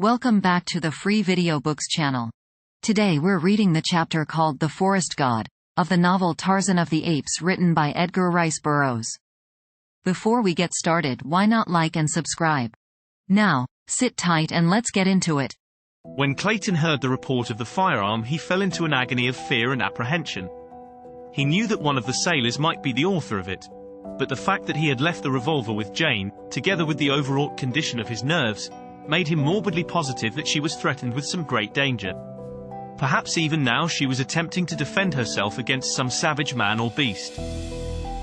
Welcome back to the Free Video Books channel. Today we're reading the chapter called The Forest God, of the novel Tarzan of the Apes written by Edgar Rice Burroughs. Before we get started, why not like and subscribe? Now, sit tight and let's get into it. When Clayton heard the report of the firearm, he fell into an agony of fear and apprehension. He knew that one of the sailors might be the author of it, but the fact that he had left the revolver with Jane, together with the overwrought condition of his nerves, made him morbidly positive that she was threatened with some great danger. Perhaps even now she was attempting to defend herself against some savage man or beast.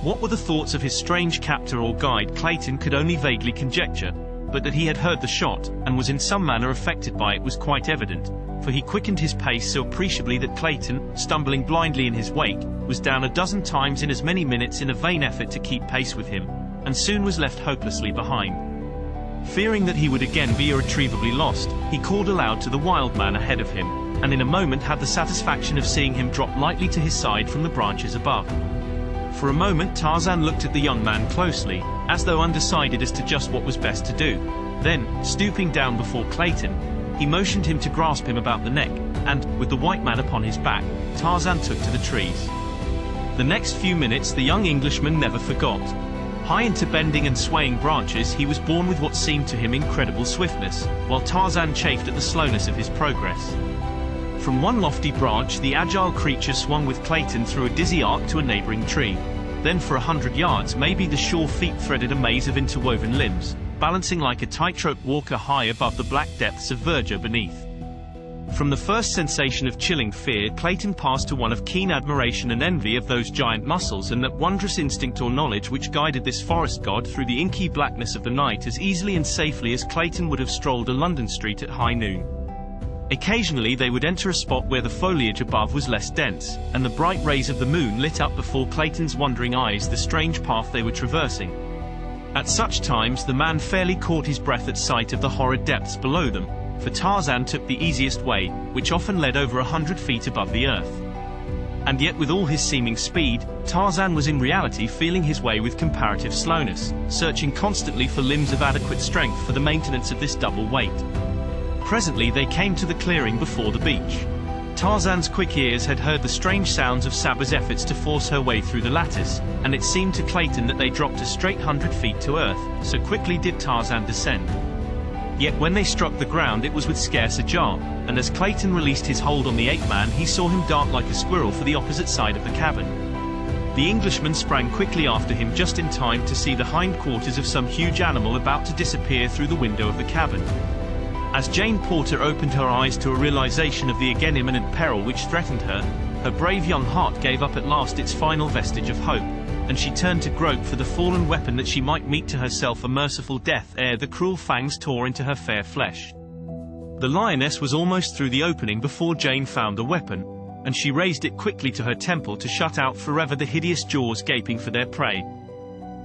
What were the thoughts of his strange captor or guide, Clayton could only vaguely conjecture, but that he had heard the shot, and was in some manner affected by it, was quite evident, for he quickened his pace so appreciably that Clayton, stumbling blindly in his wake, was down a dozen times in as many minutes in a vain effort to keep pace with him, and soon was left hopelessly behind. Fearing that he would again be irretrievably lost, he called aloud to the wild man ahead of him, and in a moment had the satisfaction of seeing him drop lightly to his side from the branches above. For a moment Tarzan looked at the young man closely, as though undecided as to just what was best to do. Then, stooping down before Clayton, he motioned him to grasp him about the neck, and, with the white man upon his back, Tarzan took to the trees. The next few minutes the young Englishman never forgot. High into bending and swaying branches he was borne with what seemed to him incredible swiftness, while Tarzan chafed at the slowness of his progress. From one lofty branch the agile creature swung with Clayton through a dizzy arc to a neighboring tree. Then for 100 yards maybe the sure feet threaded a maze of interwoven limbs, balancing like a tightrope walker high above the black depths of verdure beneath. From the first sensation of chilling fear Clayton passed to one of keen admiration and envy of those giant muscles and that wondrous instinct or knowledge which guided this forest god through the inky blackness of the night as easily and safely as Clayton would have strolled a London street at high noon. Occasionally they would enter a spot where the foliage above was less dense, and the bright rays of the moon lit up before Clayton's wondering eyes the strange path they were traversing. At such times the man fairly caught his breath at sight of the horrid depths below them, for Tarzan took the easiest way, which often led over 100 feet above the earth. And yet with all his seeming speed, Tarzan was in reality feeling his way with comparative slowness, searching constantly for limbs of adequate strength for the maintenance of this double weight. Presently they came to the clearing before the beach. Tarzan's quick ears had heard the strange sounds of Saba's efforts to force her way through the lattice, and it seemed to Clayton that they dropped a straight 100 feet to earth, so quickly did Tarzan descend. Yet when they struck the ground it was with scarce a jar, and as Clayton released his hold on the ape-man he saw him dart like a squirrel for the opposite side of the cabin. The Englishman sprang quickly after him just in time to see the hindquarters of some huge animal about to disappear through the window of the cabin. As Jane Porter opened her eyes to a realization of the again imminent peril which threatened her, her brave young heart gave up at last its final vestige of hope, and she turned to grope for the fallen weapon that she might meet to herself a merciful death ere the cruel fangs tore into her fair flesh. The lioness was almost through the opening before Jane found the weapon, and she raised it quickly to her temple to shut out forever the hideous jaws gaping for their prey.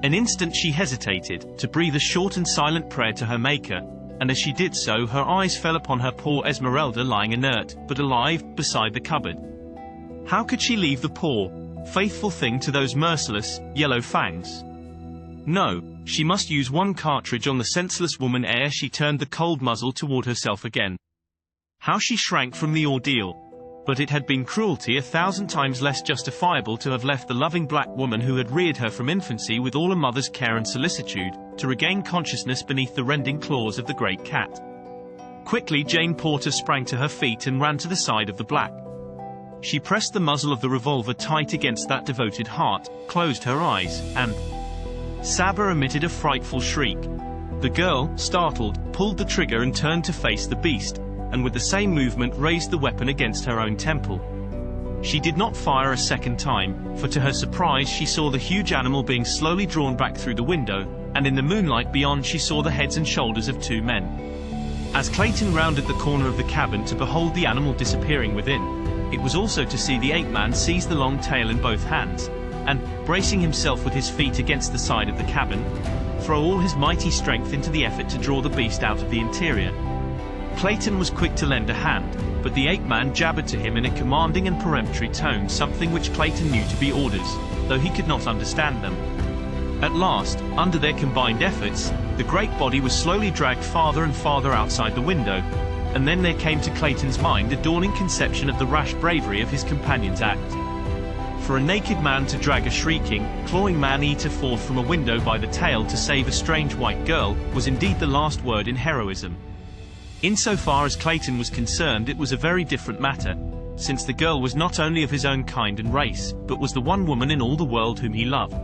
An instant she hesitated, to breathe a short and silent prayer to her Maker, and as she did so her eyes fell upon her poor Esmeralda lying inert, but alive, beside the cupboard. How could she leave the poor, faithful thing to those merciless, yellow fangs? No, she must use one cartridge on the senseless woman ere she turned the cold muzzle toward herself again. How she shrank from the ordeal! But it had been cruelty 1,000 times less justifiable to have left the loving black woman who had reared her from infancy with all a mother's care and solicitude, to regain consciousness beneath the rending claws of the great cat. Quickly Jane Porter sprang to her feet and ran to the side of the black. She pressed the muzzle of the revolver tight against that devoted heart, closed her eyes, and Saba emitted a frightful shriek. The girl, startled, pulled the trigger and turned to face the beast, and with the same movement raised the weapon against her own temple. She did not fire a second time, for to her surprise she saw the huge animal being slowly drawn back through the window, and in the moonlight beyond she saw the heads and shoulders of two men. As Clayton rounded the corner of the cabin to behold the animal disappearing within, it was also to see the ape-man seize the long tail in both hands, and, bracing himself with his feet against the side of the cabin, throw all his mighty strength into the effort to draw the beast out of the interior. Clayton was quick to lend a hand, but the ape-man jabbered to him in a commanding and peremptory tone something which Clayton knew to be orders, though he could not understand them. At last, under their combined efforts, the great body was slowly dragged farther and farther outside the window, and then there came to Clayton's mind a dawning conception of the rash bravery of his companion's act. For a naked man to drag a shrieking, clawing man-eater forth from a window by the tail to save a strange white girl, was indeed the last word in heroism. Insofar as Clayton was concerned, it was a very different matter, since the girl was not only of his own kind and race, but was the one woman in all the world whom he loved.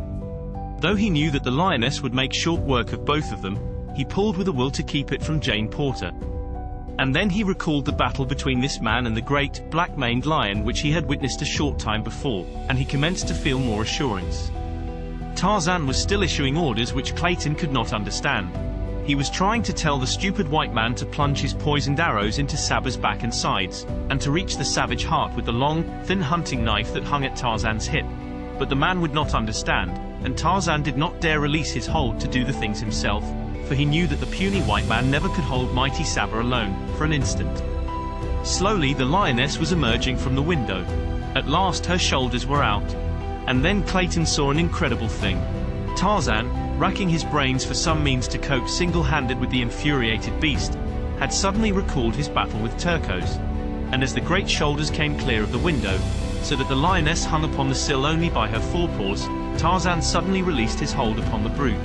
Though he knew that the lioness would make short work of both of them, he pulled with a will to keep it from Jane Porter. And then he recalled the battle between this man and the great, black-maned lion which he had witnessed a short time before, and he commenced to feel more assurance. Tarzan was still issuing orders which Clayton could not understand. He was trying to tell the stupid white man to plunge his poisoned arrows into Saba's back and sides, and to reach the savage heart with the long, thin hunting knife that hung at Tarzan's hip. But the man would not understand, and Tarzan did not dare release his hold to do the things himself, for he knew that the puny white man never could hold mighty Saba alone, for an instant. Slowly the lioness was emerging from the window. At last her shoulders were out. And then Clayton saw an incredible thing. Tarzan, racking his brains for some means to cope single-handed with the infuriated beast, had suddenly recalled his battle with Turcos. And as the great shoulders came clear of the window, so that the lioness hung upon the sill only by her forepaws, Tarzan suddenly released his hold upon the brute.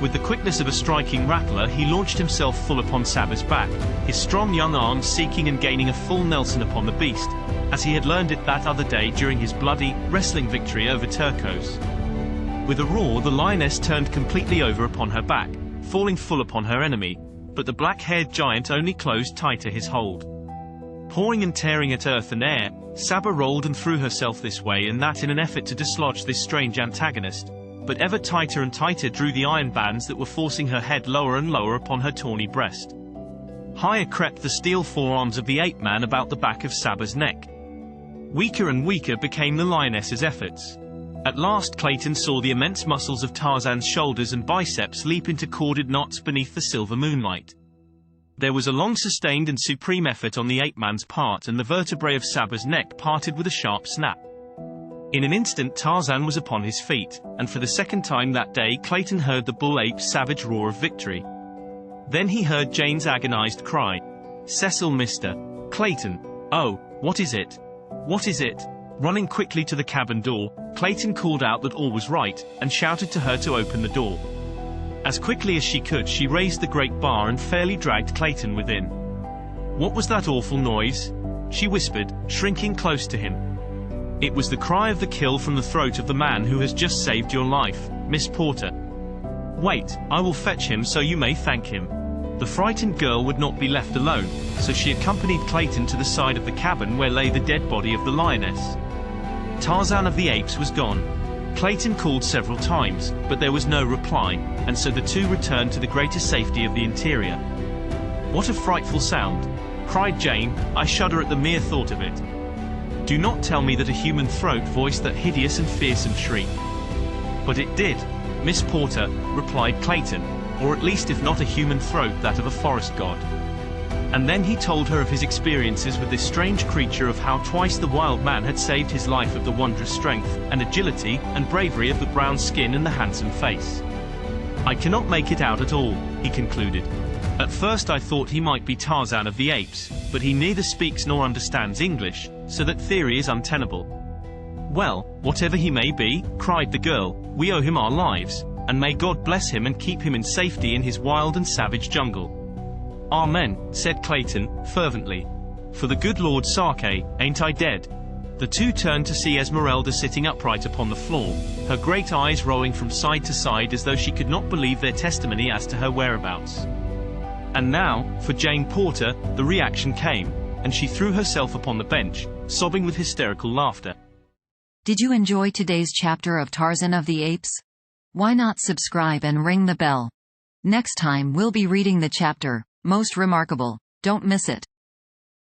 With the quickness of a striking rattler, he launched himself full upon Saba's back, his strong young arms seeking and gaining a full Nelson upon the beast, as he had learned it that other day during his bloody, wrestling victory over Turcos. With a roar, the lioness turned completely over upon her back, falling full upon her enemy, but the black-haired giant only closed tighter his hold. Pawing and tearing at earth and air, Saba rolled and threw herself this way and that in an effort to dislodge this strange antagonist, but ever tighter and tighter drew the iron bands that were forcing her head lower and lower upon her tawny breast. Higher crept the steel forearms of the ape-man about the back of Saba's neck. Weaker and weaker became the lioness's efforts. At last Clayton saw the immense muscles of Tarzan's shoulders and biceps leap into corded knots beneath the silver moonlight. There was a long-sustained and supreme effort on the ape-man's part, and the vertebrae of Saba's neck parted with a sharp snap. In an instant Tarzan was upon his feet, and for the second time that day Clayton heard the bull-ape's savage roar of victory. Then he heard Jane's agonized cry. "Cecil, Mr. Clayton! Oh, what is it? What is it?" Running quickly to the cabin door, Clayton called out that all was right, and shouted to her to open the door. As quickly as she could, she raised the great bar and fairly dragged Clayton within. "What was that awful noise?" she whispered, shrinking close to him. "It was the cry of the kill from the throat of the man who has just saved your life, Miss Porter." "Wait, I will fetch him so you may thank him." The frightened girl would not be left alone, so she accompanied Clayton to the side of the cabin where lay the dead body of the lioness. Tarzan of the Apes was gone. Clayton called several times, but there was no reply, and so the two returned to the greater safety of the interior. "What a frightful sound!" cried Jane. "I shudder at the mere thought of it. Do not tell me that a human throat voiced that hideous and fearsome shriek." "But it did, Miss Porter," replied Clayton, "or at least if not a human throat, that of a forest god." And then he told her of his experiences with this strange creature, of how twice the wild man had saved his life, of the wondrous strength, and agility, and bravery of the brown skin and the handsome face. "I cannot make it out at all," he concluded. "At first I thought he might be Tarzan of the Apes, but he neither speaks nor understands English, so that theory is untenable." "Well, whatever he may be," cried the girl, "we owe him our lives, and may God bless him and keep him in safety in his wild and savage jungle." "Amen," said Clayton, fervently. "For the good Lord Sake, ain't I dead?" The two turned to see Esmeralda sitting upright upon the floor, her great eyes rolling from side to side as though she could not believe their testimony as to her whereabouts. And now, for Jane Porter, the reaction came, and she threw herself upon the bench, sobbing with hysterical laughter. Did you enjoy today's chapter of Tarzan of the Apes? Why not subscribe and ring the bell? Next time we'll be reading the chapter, Most Remarkable. Don't miss it.